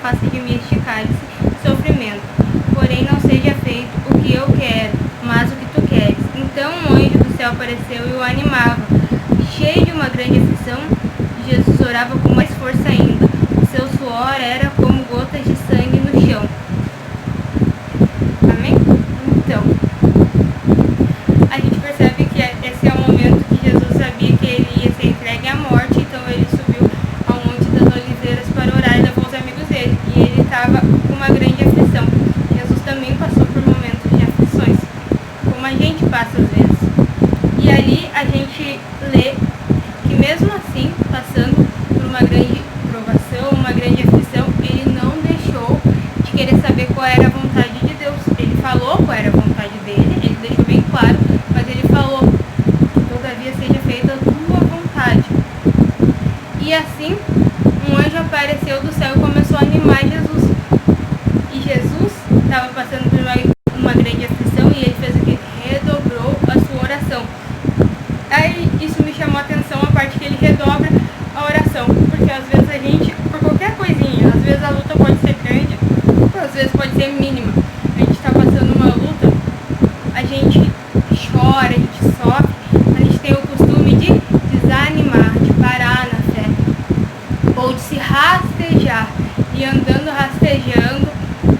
afasta de mim este cálice de sofrimento. Porém, não seja feito o que eu quero, mas o que tu queres. Então um anjo do céu apareceu e o animava. Cheio de uma grande aflição, Jesus orava com mais força ainda. Seu suor era como gotas de sangue no chão. Amém? Então, a gente percebe que esse é o momento que Jesus sabia que ele ia ser entregue à morte, então ele subiu ao Monte das Oliveiras para orar e levou os amigos dele. E ele estava com uma grande aflição. Jesus também passou por momentos de aflições, como a gente passa às vezes. E ali a gente lê que mesmo assim, passando por uma grande provação, uma grande aflição, ele não deixou de querer saber qual era a vontade de Deus. Ele falou qual era a vontade dele, ele deixou bem claro, mas ele falou: todavia seja feita a tua vontade. E assim, um anjo apareceu do céu e começou a animar Jesus. E Jesus estava passando por uma grande aflição e ele fez o que? Redobrou a sua oração. Aí isso me chamou a atenção, a parte que ele redobra a oração, porque às vezes a gente, por qualquer coisinha, às vezes a luta pode ser grande, às vezes pode ser mínima. A gente está passando uma luta, a gente chora, a gente sofre, a gente tem o costume de desanimar, de parar na fé, ou de se rastejar, e andando rastejando,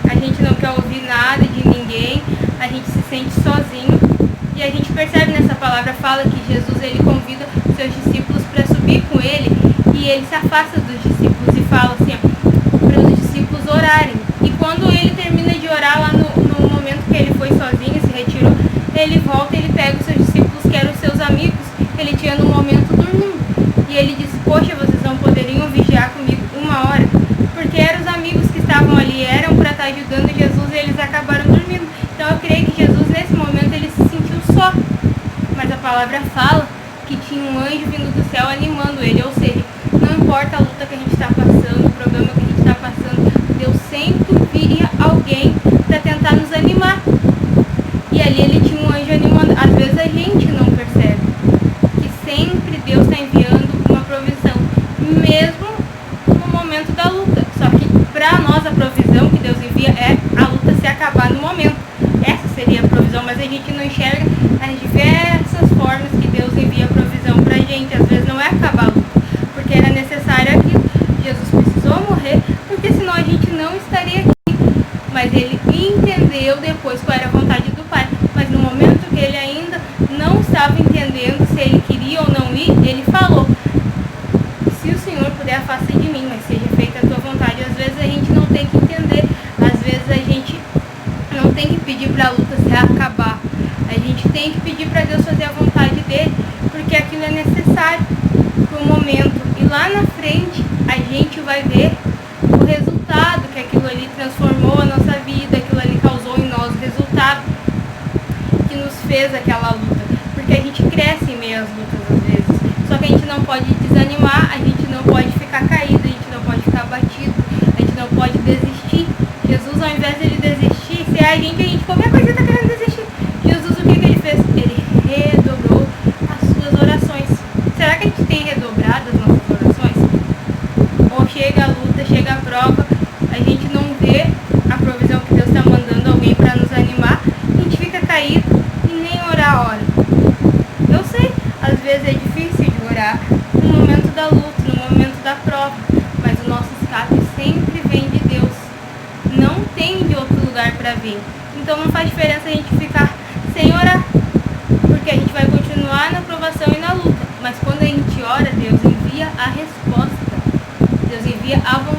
a gente não quer ouvir nada de ninguém, a gente se sente sozinho. E a gente percebe nessa palavra, fala que Jesus ele convida os seus discípulos para subir com ele, e ele se afasta dos discípulos e fala assim, para os discípulos orarem. E quando ele termina de orar lá no momento que ele foi sozinho, se retirou, ele volta e ele pega os seus discípulos, que eram os seus amigos, que ele tinha no momento dormindo. E ele diz: poxa, vocês não poderiam vigiar comigo 1 hora? Porque eram os amigos que estavam ali, eram para estar ajudando Jesus, e eles acabaram dormindo. Então eu creio que Jesus nesse momento ele se sentiu só. Mas a palavra fala que tinha um anjo vindo do céu animando ele, ou seja, não importa a luta que a gente está passando, o problema que a gente está passando, Deus sempre envia alguém para tentar nos animar. E ali ele tinha um anjo animando. Às vezes a gente não percebe que sempre Deus está enviando uma provisão, mesmo no momento da luta. Só que para nós a provisão que Deus envia é a luta se acabar no momento. Essa seria a provisão, mas a gente não enxerga as diversas formas que Deus envia a provisão pra gente. Às vezes não é acabar a luta, porque era necessário aquilo. Jesus precisou morrer, porque senão a gente não estaria aqui. Mas ele entendeu depois qual era a vontade do Pai. Mas no momento que ele ainda não estava entendendo se ele queria ou não ir, ele falou: se o Senhor puder, afaste de mim, mas seja feita a tua vontade. Às vezes a gente não tem que entender, às vezes a gente não tem que pedir para a luta se acabar. A gente tem que pedir para Deus fazer a vontade dele, porque aquilo é necessário para o momento. E lá na frente a gente vai ver o resultado que aquilo ali transformou a nossa vida, aquilo ali causou em nós, o resultado que nos fez aquela luta. Porque a gente cresce em meio às lutas às vezes. Só que a gente não pode desanimar, a gente não pode ficar caído, a gente não pode ficar abatido, a gente não pode desistir. Jesus, ao invés de ele desistir, se é a gente qualquer coisa está querendo desistir. Jesus, o que ele fez? Ele redobrou as suas orações. Será que a gente tem redobrado as nossas orações? Ou chega a luta, chega a prova, a gente não vê a provisão que Deus está mandando alguém para nos animar, a gente fica caído e nem orar ora. Eu sei, às vezes é difícil de orar no momento da luta, no momento da prova, mas o nosso escape sempre vem de Deus. Não tem de outro lugar para vir. Então não faz diferença a gente ficar sem orar, porque a gente vai continuar na provação e na luta. Mas quando a gente ora, Deus envia a resposta, Deus envia a vontade.